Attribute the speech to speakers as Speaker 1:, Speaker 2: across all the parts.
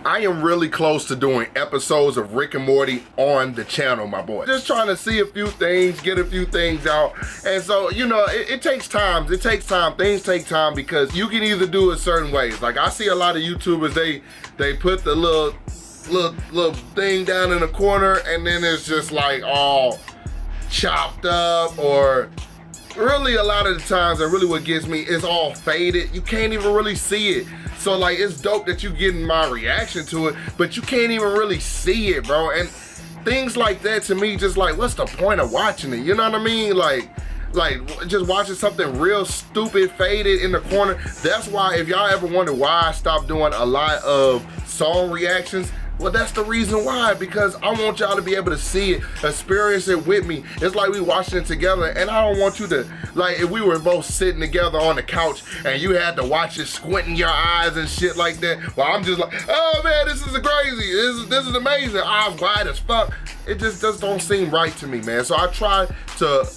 Speaker 1: I am really close to doing episodes of Rick and Morty on the channel, my boy. Just trying to see a few things, get a few things out. And so, you know, it takes time. It takes time. Things take time because you can either do it certain ways. Like I see a lot of YouTubers, they put the little thing down in the corner and then it's just like all chopped up, or really a lot of the times, and really what gets me is all faded. You can't even really see it. So like, it's dope that you getting my reaction to it, but you can't even really see it, bro. And things like that to me, just like, what's the point of watching it? You know what I mean? Like just watching something real stupid faded in the corner. That's why, if y'all ever wonder why I stopped doing a lot of song reactions, well, that's the reason why, because I want y'all to be able to see it, experience it with me. It's like we watching it together, and I don't want you to, like, if we were both sitting together on the couch and you had to watch it squinting your eyes and shit like that, well, I'm just like, oh man, this is crazy, this is amazing, eyes wide as fuck. It just don't seem right to me, man. So I try to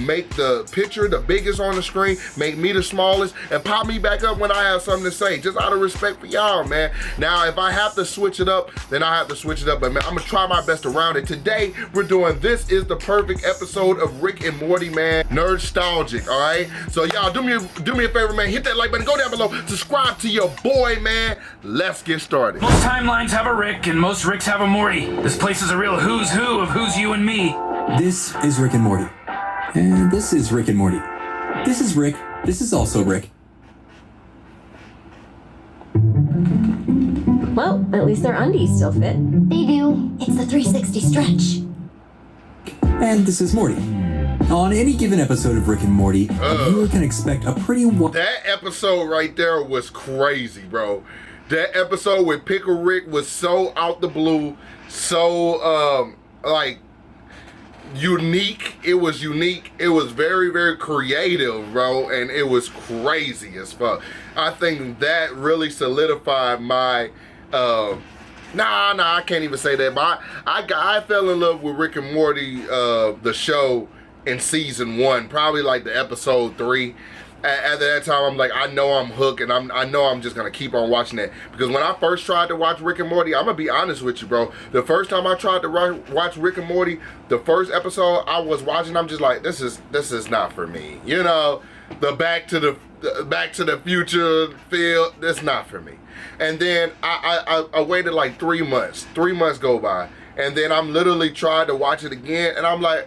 Speaker 1: make the picture the biggest on the screen, make me the smallest, and pop me back up when I have something to say, just out of respect for y'all, man. Now, if I have to switch it up, then I have to switch it up, but man, I'm gonna try my best around it. Today, we're doing This Is the Perfect episode of Rick and Morty, man. Nerd-stalgic, all right? So y'all, do me a favor, man. Hit that like button, go down below, subscribe to your boy, man. Let's get started.
Speaker 2: Most timelines have a Rick, and most Ricks have a Morty. This place is a real who's who of who's you and me.
Speaker 3: This is Rick and Morty. And this is Rick and Morty. This is Rick. This is also Rick.
Speaker 4: Well, at least their undies still fit.
Speaker 5: They do. It's the 360 stretch.
Speaker 3: And this is Morty. On any given episode of Rick and Morty, a viewer can expect a pretty
Speaker 1: that episode right there was crazy, bro. That episode with Pickle Rick was so out the blue, so like unique. It was unique. It was very, very creative, bro, and it was crazy as fuck. I think that really solidified my I can't even say that, but I fell in love with Rick and Morty, the show, in season 1, probably like the episode 3. After that time, I'm like, I know I'm hooked, and I know I'm just gonna keep on watching that. Because when I first tried to watch Rick and Morty, I'm gonna be honest with you, bro. The first time I tried to watch Rick and Morty, the first episode I was watching, I'm just like, this is not for me. You know, the Back to the Future feel, that's not for me. And then I waited like 3 months. 3 months go by, and then I'm literally tried to watch it again, and I'm like,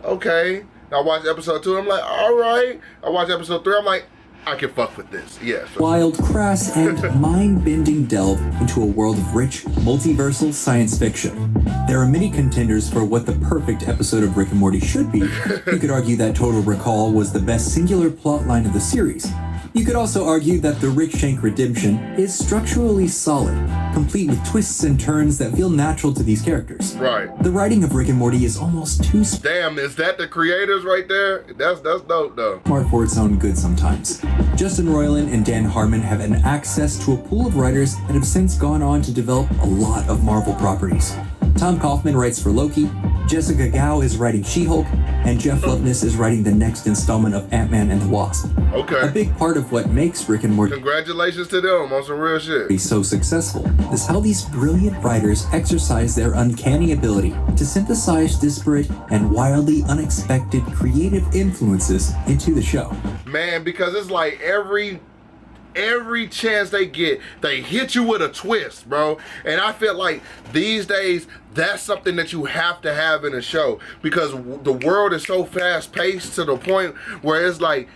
Speaker 1: okay. I watched episode 2, I'm like, all right. I watched episode 3, I'm like, I can fuck with this, yes.
Speaker 3: wild, crass, and mind-bending delve into a world of rich, multiversal science fiction. There are many contenders for what the perfect episode of Rick and Morty should be. You could argue that Total Recall was the best singular plotline of the series. You could also argue that the Rick Shank redemption is structurally solid, complete with twists and turns that feel natural to these characters.
Speaker 1: Right.
Speaker 3: The writing of Rick and Morty is almost too
Speaker 1: damn, is that the creators right there? That's dope though.
Speaker 3: smart for its own good sometimes. Justin Roiland and Dan Harmon have an access to a pool of writers that have since gone on to develop a lot of Marvel properties. Tom Kaufman writes for Loki, Jessica Gao is writing She-Hulk, and Jeff Loveness is writing the next installment of Ant-Man and the Wasp.
Speaker 1: Okay.
Speaker 3: A big part of what makes Rick and Morty
Speaker 1: Congratulations to them on some real shit.
Speaker 3: so successful is how these brilliant writers exercise their uncanny ability to synthesize disparate and wildly unexpected creative influences into the show.
Speaker 1: Man, because it's like every chance they get, they hit you with a twist, bro. And I feel like these days, that's something that you have to have in a show, because the world is so fast paced to the point where it's like,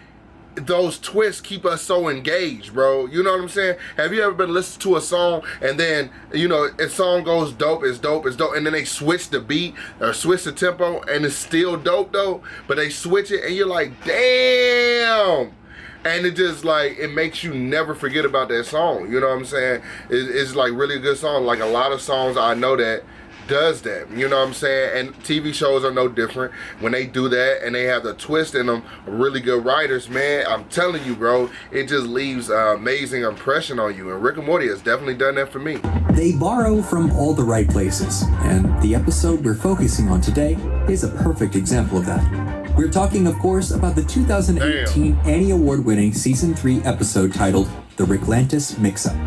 Speaker 1: those twists keep us so engaged, bro. You know what I'm saying? Have you ever been listening to a song and then, you know, a song goes dope, it's dope, and then they switch the beat or switch the tempo and it's still dope though, but they switch it and you're like, damn. And it just like, it makes you never forget about that song. You know what I'm saying? It's like really a good song. Like a lot of songs I know that does that, you know what I'm saying? And TV shows are no different. When they do that and they have the twist in them, really good writers, man, I'm telling you, bro, it just leaves an amazing impression on you. And Rick and Morty has definitely done that for me.
Speaker 3: They borrow from all the right places, and the episode we're focusing on today is a perfect example of that. We're talking, of course, about the 2018 Annie Award-winning Season 3 episode titled The Ricklantis Mix-up.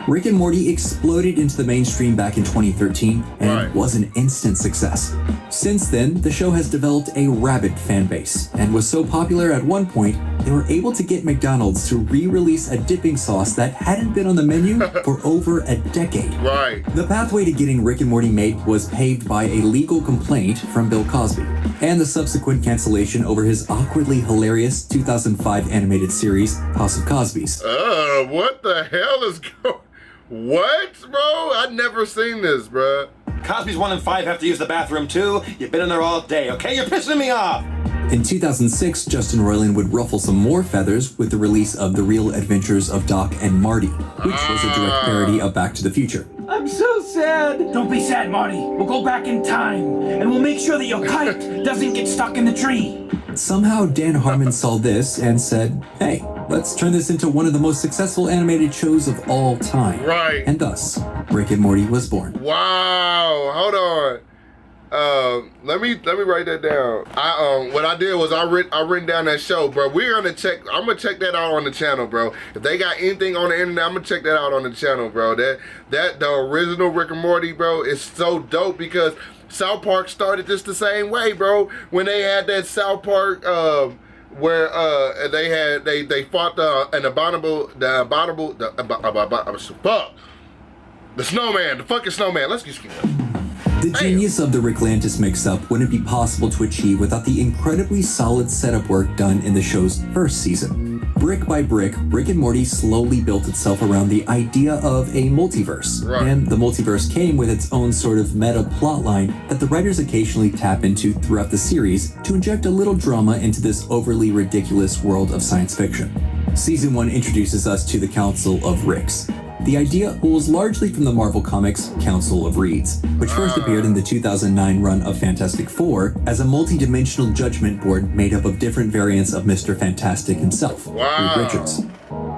Speaker 3: Rick and Morty exploded into the mainstream back in 2013 and was an instant success. Since then, the show has developed a rabid fan base and was so popular at one point, they were able to get McDonald's to re-release a dipping sauce that hadn't been on the menu for over a decade. The pathway to getting Rick and Morty made was paved by a legal complaint from Bill Cosby and the subsequent cancellation over his awkwardly hilarious 2005 animated series, House of Cosby's.
Speaker 1: What the hell is going? What, bro? I've never seen this, bro.
Speaker 6: Cosby's 1 and 5 have to use the bathroom too. You've been in there all day, okay? You're pissing me off.
Speaker 3: In 2006, Justin Roiland would ruffle some more feathers with the release of The Real Adventures of Doc and Marty, which was a direct parody of Back to the Future.
Speaker 2: I'm so sad. Don't be sad, Marty. We'll go back in time, and we'll make sure that your kite doesn't get stuck in the tree.
Speaker 3: Somehow Dan Harmon saw this and said, hey, let's turn this into one of the most successful animated shows of all time. And thus, Rick and Morty was born.
Speaker 1: Wow, hold on. Let me write that down. What I did was I written down that show, bro. I'm gonna check that out on the channel, bro. If they got anything on the internet, I'm gonna check that out on the channel, bro. The original Rick and Morty, bro, is so dope because South Park started this the same way, bro. When they had that South Park, where they fought the snowman, the fucking snowman. Let's just keep going.
Speaker 3: The genius of the Ricklantis Mix-up wouldn't be possible to achieve without the incredibly solid setup work done in the show's first season. Brick by brick, Rick and Morty slowly built itself around the idea of a multiverse. And the multiverse came with its own sort of meta plotline that the writers occasionally tap into throughout the series to inject a little drama into this overly ridiculous world of science fiction. Season 1 introduces us to the Council of Ricks. The idea pulls largely from the Marvel Comics Council of Reeds, which first appeared in the 2009 run of Fantastic Four as a multi-dimensional judgment board made up of different variants of Mr. Fantastic himself, Reed Richards.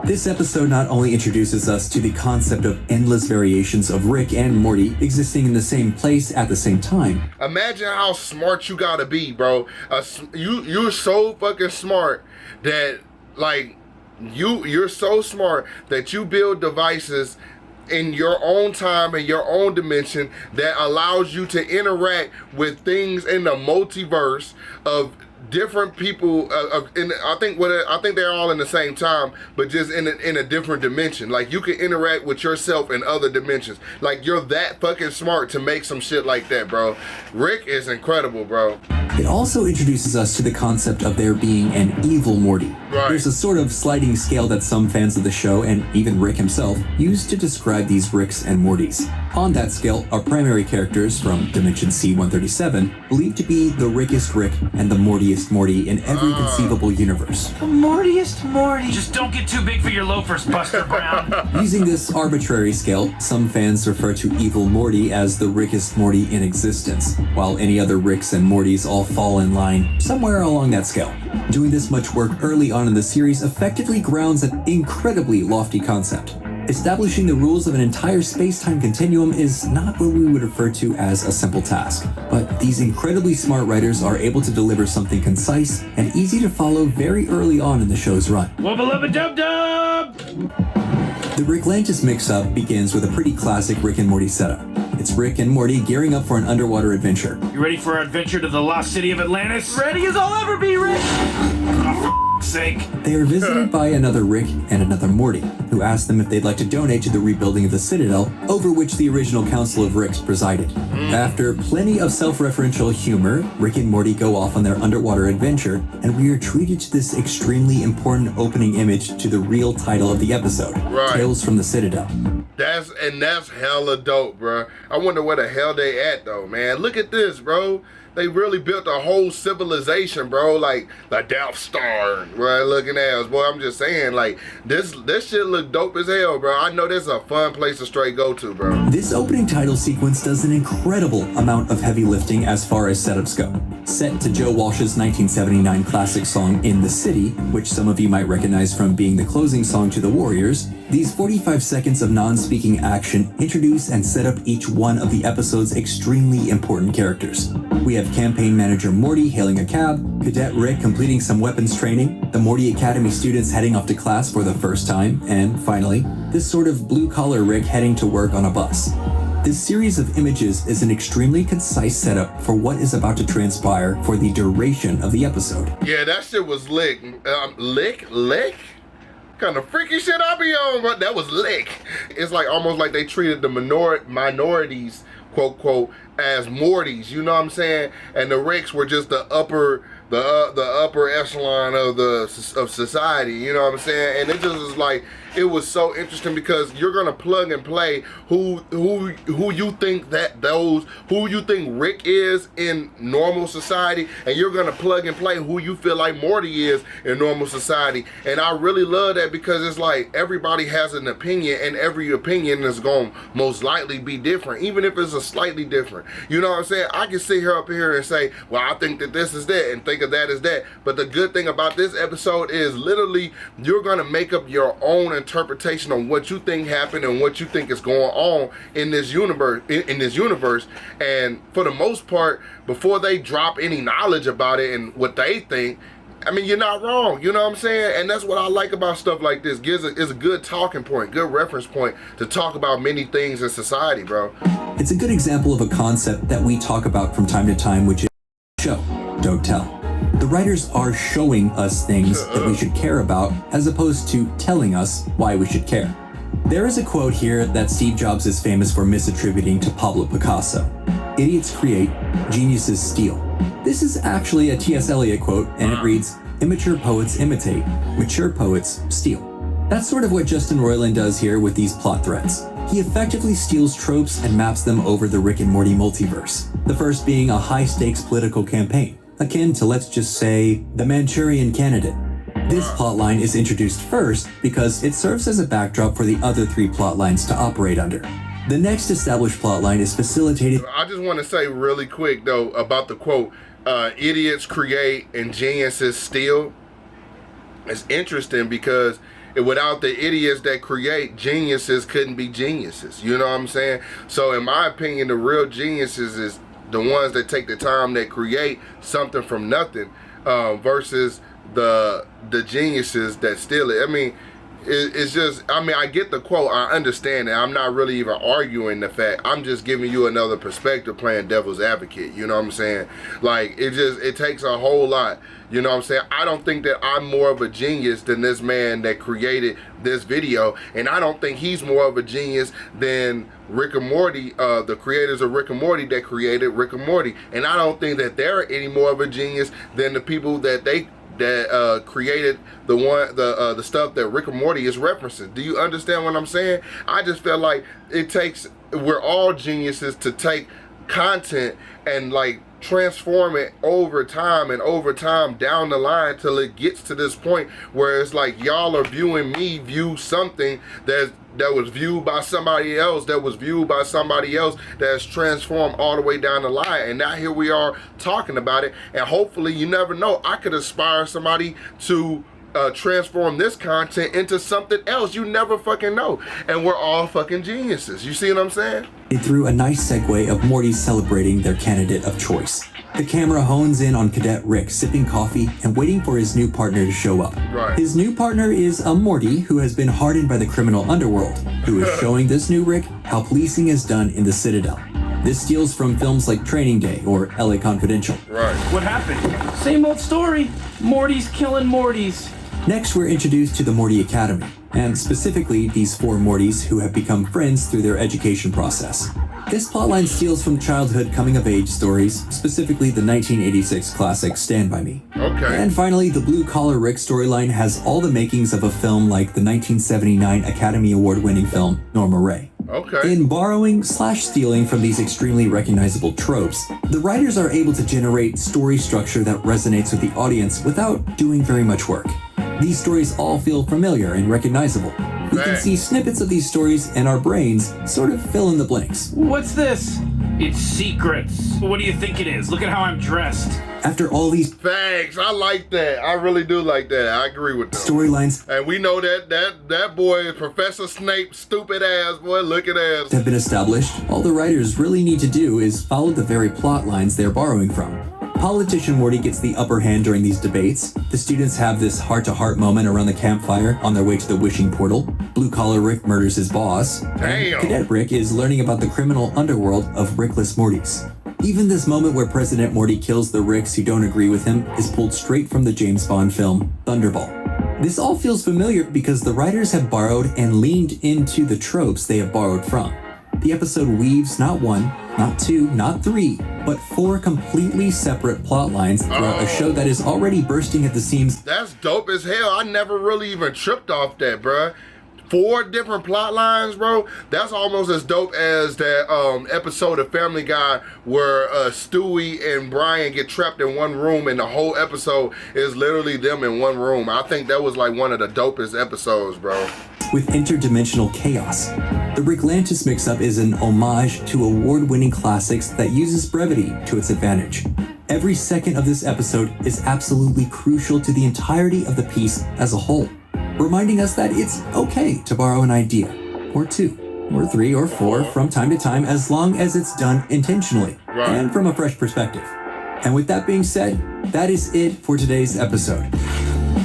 Speaker 3: This episode not only introduces us to the concept of endless variations of Rick and Morty existing in the same place at the same time.
Speaker 1: Imagine how smart you gotta be, bro. You're so fucking smart that, like, you're so smart that you build devices in your own time and your own dimension that allows you to interact with things in the multiverse of different people. I think they're all in the same time, but just in a different dimension. Like, you can interact with yourself in other dimensions. Like, you're that fucking smart to make some shit like that, bro. Rick is incredible, bro.
Speaker 3: It also introduces us to the concept of there being an evil Morty. There's a sort of sliding scale that some fans of the show, and even Rick himself, use to describe these Ricks and Mortys. On that scale, our primary characters from Dimension C-137 believed to be the Rickest Rick and the Mortiest Morty in every conceivable universe.
Speaker 2: The Mortiest Morty. Just don't get too big for your loafers, Buster Brown.
Speaker 3: Using this arbitrary scale, some fans refer to evil Morty as the Rickest Morty in existence, while any other Ricks and Mortys all fall in line somewhere along that scale. Doing this much work early on in the series effectively grounds an incredibly lofty concept. Establishing the rules of an entire space-time continuum is not what we would refer to as a simple task, but these incredibly smart writers are able to deliver something concise and easy to follow very early on in the show's run.
Speaker 2: Wubba-lubba-dub-dub!
Speaker 3: The Ricklantis Mix-up begins with a pretty classic Rick and Morty setup. It's Rick and Morty gearing up for an underwater adventure.
Speaker 2: You ready for our adventure to the lost city of Atlantis? Ready as I'll ever be, Rick! Oh, for sake.
Speaker 3: They are visited by another Rick and another Morty, who ask them if they'd like to donate to the rebuilding of the Citadel, over which the original Council of Ricks presided. After plenty of self-referential humor, Rick and Morty go off on their underwater adventure, and we are treated to this extremely important opening image to the real title of the episode, Tales from the Citadel.
Speaker 1: That's hella dope, bro. I wonder where the hell they at, though, man. Look at this, bro. They really built a whole civilization, bro. Like the Death Star, bro. Looking at us, boy. I'm just saying, like, this shit look dope as hell, bro. I know this is a fun place to straight go to, bro.
Speaker 3: This opening title sequence does an incredible amount of heavy lifting as far as setups go. Set to Joe Walsh's 1979 classic song In the City, which some of you might recognize from being the closing song to The Warriors, these 45 seconds of non-speaking action introduce and set up each one of the episode's extremely important characters. We have campaign manager Morty hailing a cab, Cadet Rick completing some weapons training, the Morty Academy students heading off to class for the first time, and finally, this sort of blue-collar Rick heading to work on a bus. This series of images is an extremely concise setup for what is about to transpire for the duration of the episode.
Speaker 1: Yeah, that shit was lick. Lick? Kind of freaky shit I be on, but that was lick. It's like almost like they treated the minorities, quote, quote, as Mortys, you know what I'm saying? And the Ricks were just the upper echelon of society, you know what I'm saying? And it just was like, it was so interesting because you're gonna plug and play who you think who you think Rick is in normal society, and you're gonna plug and play who you feel like Morty is in normal society. And I really love that because it's like everybody has an opinion, and every opinion is gonna most likely be different, even if it's a slightly different. You know what I'm saying? I can sit here up here and say, well, I think that this is that, and think of that as that. But the good thing about this episode is literally you're gonna make up your own interpretation on what you think happened and what you think is going on in this universe. And for the most part, before they drop any knowledge about it and what they think, I mean, you're not wrong, you know what I'm saying? And that's what I like about stuff like this. It's a good talking point, good reference point to talk about many things in society, bro.
Speaker 3: It's a good example of a concept that we talk about from time to time, which is show, don't tell. The writers are showing us things that we should care about as opposed to telling us why we should care. There is a quote here that Steve Jobs is famous for misattributing to Pablo Picasso. Idiots create, geniuses steal. This is actually a T.S. Eliot quote, and it reads, immature poets imitate, mature poets steal. That's sort of what Justin Roiland does here with these plot threads. He effectively steals tropes and maps them over the Rick and Morty multiverse, the first being a high-stakes political campaign, akin to, let's just say, the Manchurian Candidate. This plotline is introduced first because it serves as a backdrop for the other three plotlines to operate under. The next established plotline is facilitated.
Speaker 1: I just want to say really quick, though, about the quote, idiots create and geniuses steal. It's interesting because without the idiots that create, geniuses couldn't be geniuses. You know what I'm saying? So in my opinion, the real geniuses is the ones that take the time that create something from nothing, versus the geniuses that steal it. I mean, it's just, I mean, I get the quote, I understand it. I'm not really even arguing the fact. I'm just giving you another perspective, playing devil's advocate. You know what I'm saying? Like, it takes a whole lot. You know what I'm saying? I don't think that I'm more of a genius than this man that created this video, and I don't think he's more of a genius than Rick and Morty, the creators of Rick and Morty that created Rick and Morty. And I don't think that they're any more of a genius than the people that created the stuff that Rick and Morty is referencing. Do you understand what I'm saying? I just feel like we're all geniuses to take content and like transform it over time down the line till it gets to this point where it's like y'all are viewing me view something that was viewed by somebody else, that's transformed all the way down the line, and now here we are talking about it. And hopefully, you never know, I could inspire somebody to transform this content into something else. You never fucking know. And we're all fucking geniuses. You see what I'm saying?
Speaker 3: It threw a nice segue of Morty celebrating their candidate of choice. The camera hones in on Cadet Rick sipping coffee and waiting for his new partner to show up.
Speaker 1: Right.
Speaker 3: His new partner is a Morty who has been hardened by the criminal underworld, who is showing this new Rick how policing is done in the Citadel. This steals from films like Training Day or LA Confidential.
Speaker 1: Right.
Speaker 2: What happened? Same old story. Morty's killing Mortys.
Speaker 3: Next, we're introduced to the Morty Academy, and specifically these four Mortys who have become friends through their education process. This plotline steals from childhood coming-of-age stories, specifically the 1986 classic Stand By Me.
Speaker 1: Okay.
Speaker 3: And finally, the blue-collar Rick storyline has all the makings of a film like the 1979 Academy Award-winning film Norma Ray.
Speaker 1: Okay.
Speaker 3: In borrowing/stealing from these extremely recognizable tropes, the writers are able to generate story structure that resonates with the audience without doing very much work. These stories all feel familiar and recognizable. We can see snippets of these stories and our brains sort of fill in the blanks.
Speaker 2: What's this? It's secrets. What do you think it is? Look at how I'm dressed.
Speaker 3: After all these
Speaker 1: Thanks, I like that. I really do like that. I agree with that.
Speaker 3: storylines
Speaker 1: And we know that boy, Professor Snape, stupid ass boy, looking ass.
Speaker 3: have been established, all the writers really need to do is follow the very plot lines they're borrowing from. Politician Morty gets the upper hand during these debates. The students have this heart-to-heart moment around the campfire on their way to the wishing portal. Blue-collar Rick murders his boss.
Speaker 1: Damn.
Speaker 3: Cadet Rick is learning about the criminal underworld of Rickless Mortys. Even this moment where President Morty kills the Ricks who don't agree with him is pulled straight from the James Bond film Thunderball. This all feels familiar because the writers have borrowed and leaned into the tropes they have borrowed from. The episode weaves not one, not two, not three, but 4 completely separate plot lines throughout a show that is already bursting at the seams.
Speaker 1: That's dope as hell. I never really even tripped off that, bruh. 4 different plot lines, bro. That's almost as dope as that episode of Family Guy where Stewie and Brian get trapped in one room and the whole episode is literally them in one room. I think that was like one of the dopest episodes, bro.
Speaker 3: With interdimensional chaos. The Ricklantis Mix-up is an homage to award-winning classics that uses brevity to its advantage. Every second of this episode is absolutely crucial to the entirety of the piece as a whole, reminding us that it's okay to borrow an idea, or 2, or 3, or 4 from time to time as long as it's done intentionally and from a fresh perspective. And with that being said, that is it for today's episode.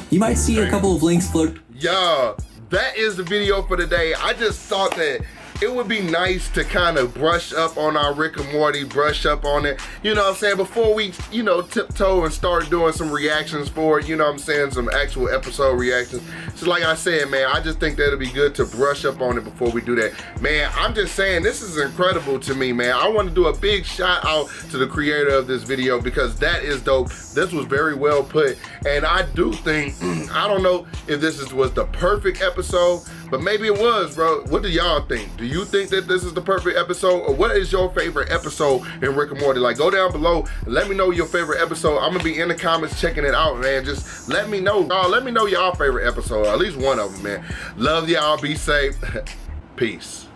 Speaker 3: You might see a couple of links float.
Speaker 1: Yeah, that is the video for today. I just thought that it would be nice to kind of brush up on our Rick and Morty, brush up on it, you know what I'm saying, before we, you know, tiptoe and start doing some reactions for it, you know what I'm saying, some actual episode reactions. So like I said, man, I just think that it'd be good to brush up on it before we do that. Man, I'm just saying, this is incredible to me, man. I want to do a big shout out to the creator of this video because that is dope. This was very well put, and I do think, I don't know if this was the perfect episode, but maybe it was, bro. What do y'all think? Do you think that this is the perfect episode, or what is your favorite episode in Rick and Morty? Like, go down below and let me know your favorite episode. I'm gonna be in the comments checking it out, man. Just let me know. Let me know y'all favorite episode, at least one of them, man. Love y'all. Be safe. Peace.